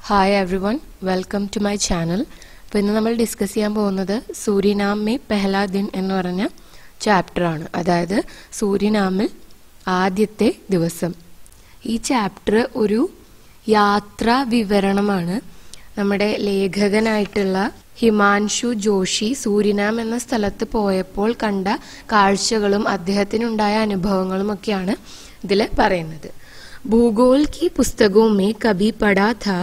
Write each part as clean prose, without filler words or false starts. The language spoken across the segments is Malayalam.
Hi everyone, welcome to my channel. അപ്പോൾ ഇന്ന് നമ്മൾ ഡിസ്കസ് ചെയ്യാൻ പോകുന്നത് സൂരിനാം മേ പെഹ്ലാ ദിൻ എന്ന് പറഞ്ഞ ചാപ്റ്ററാണ്. അതായത് സൂരിനാമിൽ ആദ്യത്തെ ദിവസം. ഈ ചാപ്റ്റർ ഒരു യാത്രാ വിവരണമാണ്. നമ്മുടെ ലേഖകനായിട്ടുള്ള ഹിമാൻഷു ജോഷി സൂരിനാം എന്ന സ്ഥലത്ത് പോയപ്പോൾ കണ്ട കാഴ്ചകളും അദ്ദേഹത്തിനുണ്ടായ അനുഭവങ്ങളും ഒക്കെയാണ് ഇതിൽ പറയുന്നത്. भूगोल की पुस्तकों में कभी पढ़ा था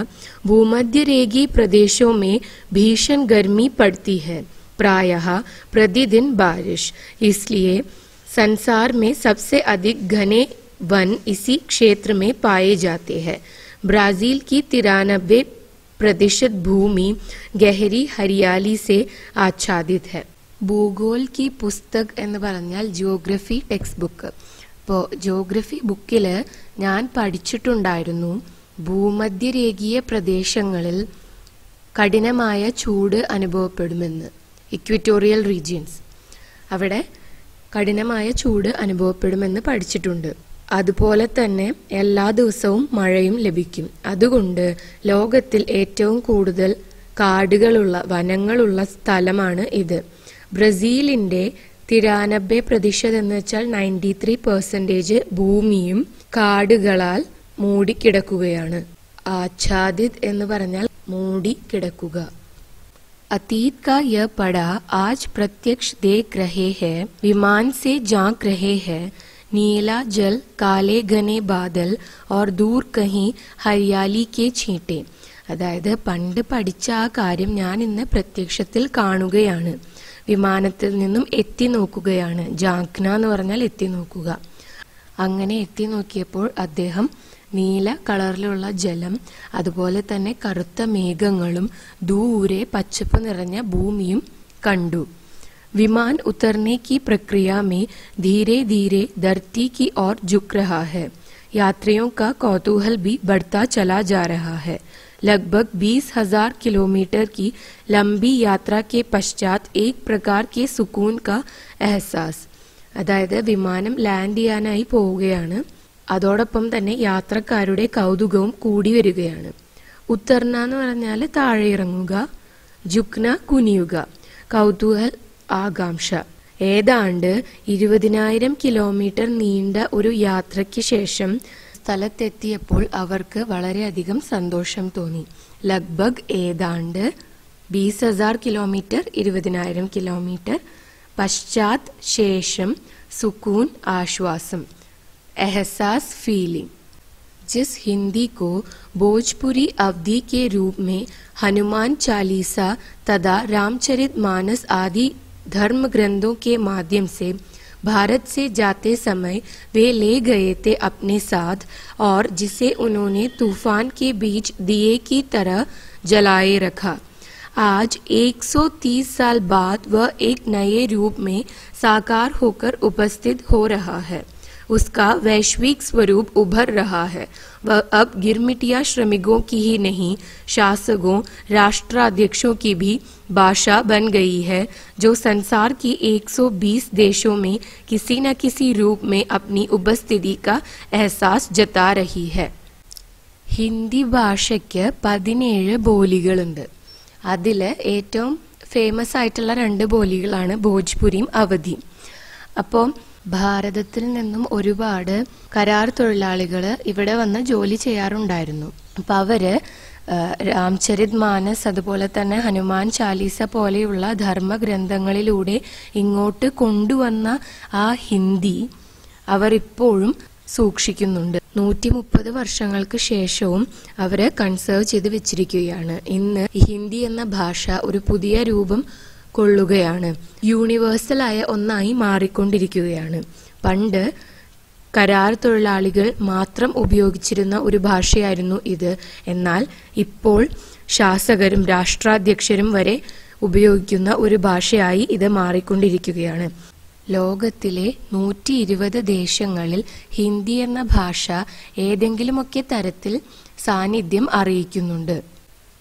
भूमध्य रेगीय प्रदेशों में भीषण गर्मी पड़ती है, प्रायः प्रतिदिन बारिश, इसलिए संसार में सबसे अधिक घने वन इसी क्षेत्र में पाए जाते हैं. ब्राजील की 93% भूमि गहरी हरियाली से आच्छादित है. भूगोल की पुस्तक എന്ന് പറഞ്ഞാൽ ജിയോഗ്രഫി ടെക്സ്റ്റ് ബുക്ക്. ഇപ്പോൾ ജിയോഗ്രഫി ബുക്കിൽ ഞാൻ പഠിച്ചിട്ടുണ്ടായിരുന്നു ഭൂമധ്യരേഖീയ പ്രദേശങ്ങളിൽ കഠിനമായ ചൂട് അനുഭവപ്പെടുമെന്ന്. ഇക്വറ്റോറിയൽ റീജിയൻസ്, അവിടെ കഠിനമായ ചൂട് അനുഭവപ്പെടുമെന്ന് പഠിച്ചിട്ടുണ്ട്. അതുപോലെ തന്നെ എല്ലാ ദിവസവും മഴയും ലഭിക്കും. അതുകൊണ്ട് ലോകത്തിൽ ഏറ്റവും കൂടുതൽ കാടുകളുള്ള വനങ്ങളുള്ള സ്ഥലമാണ് ഇത്. ബ്രസീലിന്റെ 93% എന്ന് വെച്ചാൽ 93% ഭൂമിയും കാടുകളാൽ മൂടിക്കിടക്കുകയാണ്. ആച്ഛാദിത് എന്ന് പറഞ്ഞാൽ മൂടിക്കിടക്കുക. अतीत का यह पड़ा आज प्रत्यक्ष देख रहे हैं, विमान से झांक रहे हैं, नीला जल, काले घने बादल और दूर कहीं हरियाली के छींटे. അതായത് പണ്ട് പഠിച്ച ആ കാര്യം ഞാൻ ഇന്ന് പ്രത്യക്ഷത്തിൽ കാണുകയാണ്. വിമാനത്തിൽ നിന്നും എത്തി നോക്കുകയാണ്. ജാങ്ക്ന എന്ന് പറഞ്ഞാൽ എത്തി നോക്കുക. അങ്ങനെ എത്തി നോക്കിയപ്പോൾ അദ്ദേഹം നീല കളറിലുള്ള ജലം, അതുപോലെ തന്നെ കറുത്ത മേഘങ്ങളും ദൂരെ പച്ചപ്പ് നിറഞ്ഞ ഭൂമിയും കണ്ടു. विमान उतरने की प्रक्रिया में धीरे धीरे धरती की ओर झुक रहा है. यात्रियों का कौतूहल भी बढ़ता चला जा रहा है. लगभग 20,000 किलोमीटर की लंबी यात्रा के पश्चात एक प्रकार के सुकून का एहसास. അതായത് വിമാനം ലാൻഡ് ചെയ്യാനായി പോവുകയാണ്. അതോടൊപ്പം തന്നെ യാത്രക്കാരുടെ കൗതുകവും കൂടി വരികയാണ്. ഉത്തർന എന്ന് പറഞ്ഞാൽ താഴെ ഇറങ്ങുക, ജുക്ന കുനിയുക, കൗതൂഹൽ ആകാംക്ഷ. ഏതാണ്ട് 20,000 കിലോമീറ്റർ നീണ്ട ഒരു യാത്രയ്ക്ക് ശേഷം സ്ഥലത്തെത്തിയപ്പോൾ അവർക്ക് വളരെയധികം സന്തോഷം തോന്നി. ലഗ്ഭഗ് ഏതാണ്ട് 20,000 കിലോമീറ്റർ, 20,000 കിലോമീറ്റർ. പശ്ചാത് ശേഷം, സുക്കൂൻ ആശ്വാസം, एहसास फीलिंग. जिस हिंदी को भोजपुरी अवधि के रूप में हनुमान चालीसा तथा रामचरितमानस आदि धर्म ग्रंथों के माध्यम से भारत से जाते समय वे ले गए थे अपने साथ, और जिसे उन्होंने तूफान के बीच दिए की तरह जलाए रखा, आज 130 साल बाद वह एक नए रूप में साकार होकर उपस्थित हो रहा है. उसका वैश्विक स्वरूप उभर रहा है. वह अब गिरमिटिया श्रमिकों की ही नहीं, शासकों, राष्ट्राध्यक्षों की भी भाषा बन गई है, जो संसार की 120 देशों में किसी न किसी रूप में अपनी उपस्थिति का एहसास जता रही है. ഹിന്ദി ഭാഷയ്ക്ക് 17 ബോലികളുണ്ട്. അതിൽ ഏറ്റവും ഫേമസ് ആയിട്ടുള്ള 2 ബോലികളാണ് ഭോജ്പുരിയും അവധിയും. അപ്പോൾ ഭാരതത്തിൽ നിന്നും ഒരുപാട് കരാർ തൊഴിലാളികൾ ഇവിടെ വന്ന് ജോലി ചെയ്യാറുണ്ടായിരുന്നു. അപ്പം അവര് രാംചരിത് മാനസ്, അതുപോലെ തന്നെ ഹനുമാൻ ചാലീസ പോലെയുള്ള ധർമ്മഗ്രന്ഥങ്ങളിലൂടെ ഇങ്ങോട്ട് കൊണ്ടുവന്ന ആ ഹിന്ദി അവർ ഇപ്പോഴും സൂക്ഷിക്കുന്നുണ്ട്. 130 വർഷങ്ങൾക്ക് ശേഷവും അവര് കൺസേർവ് ചെയ്ത് വെച്ചിരിക്കുകയാണ്. ഇന്ന് ഹിന്ദി എന്ന ഭാഷ ഒരു പുതിയ രൂപം കൊള്ളുകയാണ്. യൂണിവേഴ്സലായ ഒന്നായി മാറിക്കൊണ്ടിരിക്കുകയാണ്. പണ്ട് കരാർ തൊഴിലാളികൾ മാത്രം ഉപയോഗിച്ചിരുന്ന ഒരു ഭാഷയായിരുന്നു ഇത്. എന്നാൽ ഇപ്പോൾ ശാസകരും രാഷ്ട്രാധ്യക്ഷരും വരെ ഉപയോഗിക്കുന്ന ഒരു ഭാഷയായി ഇത് മാറിക്കൊണ്ടിരിക്കുകയാണ്. ലോകത്തിലെ 120 ദേശങ്ങളിൽ ഹിന്ദി എന്ന ഭാഷ ഏതെങ്കിലുമൊക്കെ തരത്തിൽ സാന്നിധ്യം അറിയിക്കുന്നുണ്ട്.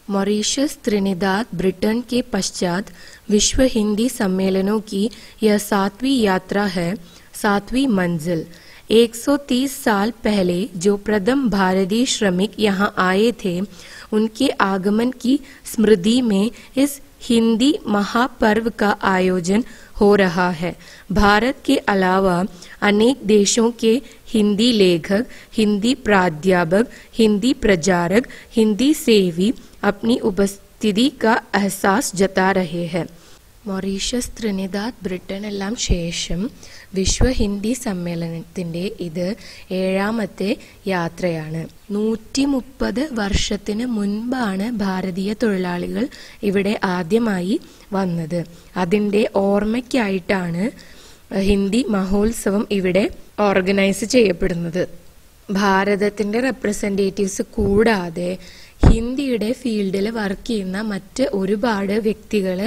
मॉरिशस, त्रिनिदाद, ब्रिटेन के पश्चात विश्व हिंदी सम्मेलनों की यह 7वीं यात्रा है, 7वीं मंजिल. 130 साल पहले जो प्रथम भारतीय श्रमिक यहाँ आए थे उनके आगमन की स्मृति में इस हिंदी महापर्व का आयोजन हो रहा है। भारत के अलावा अनेक देशों के हिंदी लेखक, हिंदी प्राध्यापक, हिंदी प्रचारक, हिंदी सेवी अपनी उपस्थिति का एहसास जता रहे हैं. മൊറീഷ്യസ്, ത്രിനിദാദ്, ബ്രിട്ടൻ എല്ലാം ശേഷം വിശ്വ ഹിന്ദി സമ്മേളനത്തിന്റെ ഇത് 7ാമത്തെ യാത്രയാണ്. 130 വർഷത്തിന് മുൻപാണ് ഭാരതീയ തൊഴിലാളികൾ ഇവിടെ ആദ്യമായി വന്നത്. അതിന്റെ ഓർമ്മയ്ക്കായിട്ടാണ് ഹിന്ദി മഹോത്സവം ഇവിടെ ഓർഗനൈസ് ചെയ്യപ്പെടുന്നത്. ഭാരതത്തിന്റെ റെപ്രസെന്റേറ്റീവ്സ് കൂടാതെ ഹിന്ദിയുടെ ഫീൽഡിൽ വർക്ക് ചെയ്യുന്ന മറ്റ് ഒരുപാട് വ്യക്തികൾ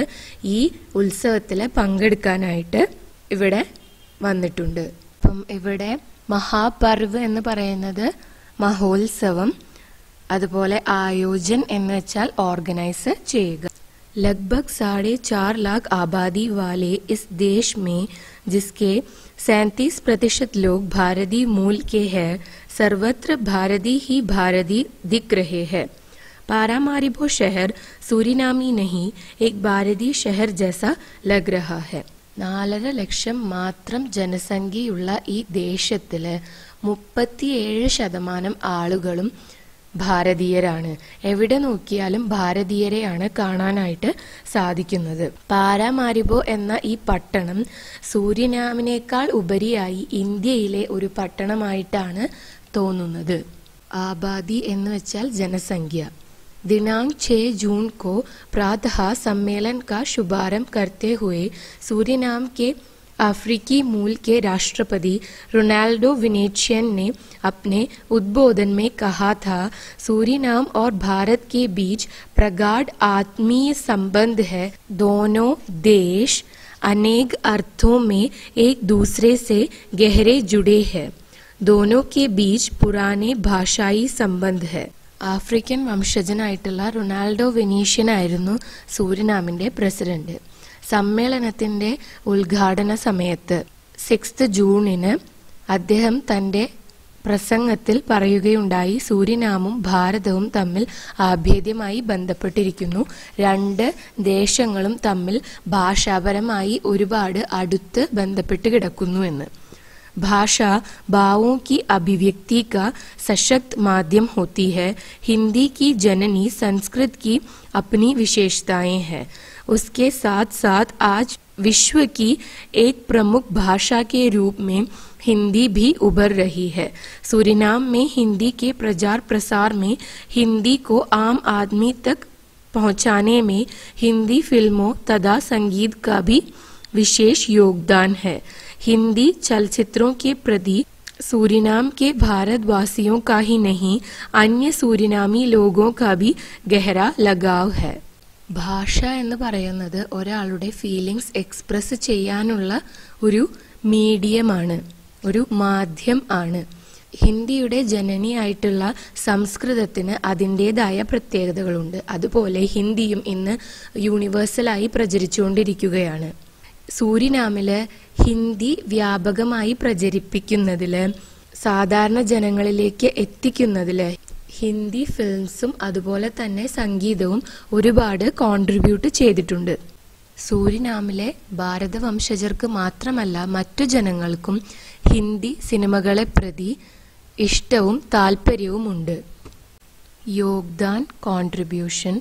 ഈ ഉത്സവത്തിൽ പങ്കെടുക്കാനായിട്ട് ഇവിടെ വന്നിട്ടുണ്ട്. അപ്പം ഇവിടെ മഹാപർവ് എന്ന് പറയുന്നത് മഹോത്സവം, അതുപോലെ ആയോജൻ എന്ന് വെച്ചാൽ ഓർഗനൈസ് ചെയ്യുക. लगभग 4.5 लाख आबादी वाले इस देश में जिसके 37% लोग भारतीय मूल के हैं, सर्वत्र भारती ही भारती दिख रहे हैं. पारामारिबो शहर सूरीनामी नहीं, एक भारतीय शहर जैसा लग रहा है. 4.5 ലക്ഷം മാത്രം ജനസംഖ്യയുള്ള ഈ ദേശത്തില് 37% ആളുകളും ഭാരതീയരാണ്. എവിടെ നോക്കിയാലും ഭാരതീയരെയാണ് കാണാനായിട്ട് സാധിക്കുന്നത്. പാരാമാരിബോ എന്ന ഈ പട്ടണം സൂരിനാമിനേക്കാൾ ഉപരിയായി ഇന്ത്യയിലെ ഒരു പട്ടണമായിട്ടാണ് തോന്നുന്നത്. ആബാദി എന്ന് വെച്ചാൽ ജനസംഖ്യ. दिनांक 6 जून को प्रातः सम्मेलन का शुभारंभ करते हुए सूरीनाम के अफ्रीकी मूल के राष्ट्रपति रोनाल्डो विनेशियन ने अपने उद्बोधन में कहा था, सूरीनाम और भारत के बीच प्रगाढ़ आत्मीय संबंध है. दोनों देश अनेक अर्थों में एक दूसरे से गहरे जुड़े हैं. दोनों के बीच पुराने भाषाई संबंध है. ആഫ്രിക്കൻ വംശജനായിട്ടുള്ള റൊണാൾഡോ വെനീഷ്യൻ ആയിരുന്നു സൂരിനാമിന്റെ പ്രസിഡന്റ്. സമ്മേളനത്തിന്റെ ഉദ്ഘാടന സമയത്ത് 6 ജൂണിന് അദ്ദേഹം തന്റെ പ്രസംഗത്തിൽ പറയുകയുണ്ടായി, സൂരിനാമും ഭാരതവും തമ്മിൽ ആഭേദ്യമായി ബന്ധപ്പെട്ടിരിക്കുന്നു. 2 ദേശങ്ങളും തമ്മിൽ ഭാഷാപരമായി ഒരുപാട് അടുത്ത് ബന്ധപ്പെട്ട് കിടക്കുന്നു എന്ന്. भाषा भावों की अभिव्यक्ति का सशक्त माध्यम होती है. हिंदी की जननी संस्कृत की अपनी विशेषताएं हैं. उसके साथ साथ आज विश्व की एक प्रमुख भाषा के रूप में हिंदी भी उभर रही है. सूरीनाम में हिंदी के प्रचार प्रसार में, हिंदी को आम आदमी तक पहुंचाने में हिंदी फिल्मों तथा संगीत का भी विशेष योगदान है. हिंदी चलचित्रों के प्रति सूरीनाम के भारतवासियों का ही नहीं, अन्य सूरीनामी लोगों का भी गहरा लगाव है. ഭാഷ എന്ന് പറയുന്നത് ഒരാളുടെ ഫീലിംഗ്സ് എക്സ്പ്രസ് ചെയ്യാനുള്ള ഒരു മീഡിയമാണ്, ഒരു മാധ്യം ആണ്. ഹിന്ദിയുടെ ജനനിയായിട്ടുള്ള സംസ്കൃതത്തിന് അതിൻ്റെതായ പ്രത്യേകതകളുണ്ട്. അതുപോലെ ഹിന്ദിയും ഇന്ന് യൂണിവേഴ്സലായി പ്രചരിച്ചുകൊണ്ടിരിക്കുകയാണ്. സൂരിനാമില് ഹിന്ദി വ്യാപകമായി പ്രചരിപ്പിക്കുന്നതില്, സാധാരണ ജനങ്ങളിലേക്ക് എത്തിക്കുന്നതില് ഹിന്ദി ഫിലിംസും അതുപോലെ തന്നെ സംഗീതവും ഒരുപാട് കോൺട്രിബ്യൂട്ട് ചെയ്തിട്ടുണ്ട്. സൂരിനാമിലെ ഭാരത വംശജർക്ക് മാത്രമല്ല മറ്റു ജനങ്ങൾക്കും ഹിന്ദി സിനിമകളെ പ്രതി ഇഷ്ടവും താല്പര്യവുമുണ്ട്. യോഗ്ദാൻ, കോൺട്രിബ്യൂഷൻ,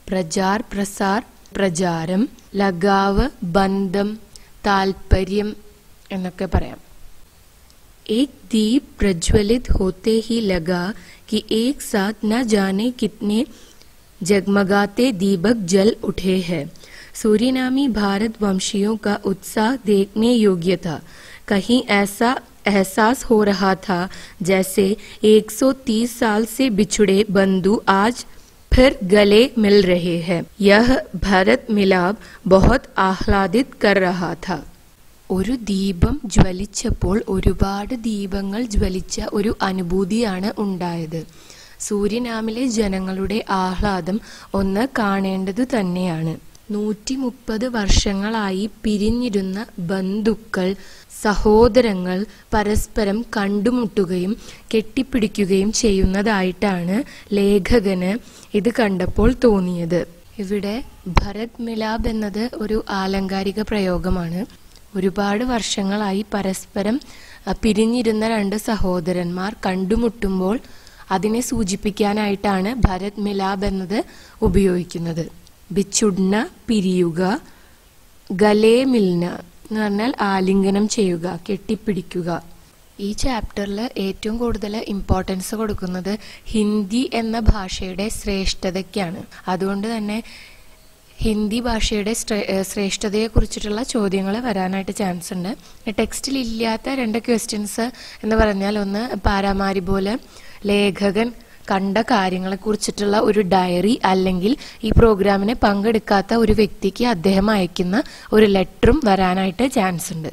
പ്രചാർ പ്രസാർ, പ്രചാരം, ലഗാവ്, ബന്ധം, താല്പര്യം എന്നൊക്കെ പറയാം. एक दीप प्रज्वलित होते ही लगा कि एक साथ न जाने कितने जगमगाते दीपक जल उठे हैं. सूरीनामी भारत वंशियों का उत्साह देखने योग्य था. कहीं ऐसा एहसास हो रहा था जैसे 130 साल से बिछुड़े बंधु आज फिर गले मिल रहे हैं. यह भारत मिलाप बहुत आह्लादित कर रहा था. ഒരു ദീപം ജ്വലിച്ചപ്പോൾ ഒരുപാട് ദീപങ്ങൾ ജ്വലിച്ച ഒരു അനുഭൂതിയാണ് ഉണ്ടായത്. സൂരിനാമിലെ ജനങ്ങളുടെ ആഹ്ലാദം ഒന്ന് കാണേണ്ടതു തന്നെയാണ്. 130 വർഷങ്ങളായി പിരിഞ്ഞിരുന്ന ബന്ധുക്കൾ, സഹോദരങ്ങൾ പരസ്പരം കണ്ടുമുട്ടുകയും കെട്ടിപ്പിടിക്കുകയും ചെയ്യുന്നതായിട്ടാണ് ലേഖകന് ഇത് കണ്ടപ്പോൾ തോന്നിയത്. ഇവിടെ ഭരത് മിലാപ് എന്നത് ഒരു ആലങ്കാരിക പ്രയോഗമാണ്. ഒരുപാട് വർഷങ്ങളായി പരസ്പരം പിരിഞ്ഞിരുന്ന രണ്ട് സഹോദരന്മാർ കണ്ടുമുട്ടുമ്പോൾ അതിനെ സൂചിപ്പിക്കാനായിട്ടാണ് ഭരത് മിലാപ് എന്നത് ഉപയോഗിക്കുന്നത്. ബിച്ചുഡ്ന പിരിയുക, ഗലേ മിൽന എന്ന് പറഞ്ഞാൽ ആലിംഗനം ചെയ്യുക, കെട്ടിപ്പിടിക്കുക. ഈ ചാപ്റ്ററിൽ ഏറ്റവും കൂടുതൽ ഇമ്പോർട്ടൻസ് കൊടുക്കുന്നത് ഹിന്ദി എന്ന ഭാഷയുടെ ശ്രേഷ്ഠതയ്ക്കാണ്. അതുകൊണ്ട് തന്നെ ഹിന്ദി ഭാഷയുടെ ശ്രേഷ്ഠതയെ കുറിച്ചിട്ടുള്ള ചോദ്യങ്ങൾ വരാനായിട്ട് ചാൻസ് ഉണ്ട്. ടെക്സ്റ്റിൽ ഇല്ലാത്ത 2 ക്വസ്റ്റ്യൻസ് എന്ന് പറഞ്ഞാൽ, ഒന്ന് പാരാമാരി പോലെ ലേഖകൻ കണ്ട കാര്യങ്ങളെ കുറിച്ചിട്ടുള്ള ഒരു ഡയറി, അല്ലെങ്കിൽ ഈ പ്രോഗ്രാമിന് പങ്കെടുക്കാത്ത ഒരു വ്യക്തിക്ക് അദ്ദേഹം അയക്കുന്ന ഒരു ലെറ്ററും വരാനായിട്ട് ചാൻസ് ഉണ്ട്.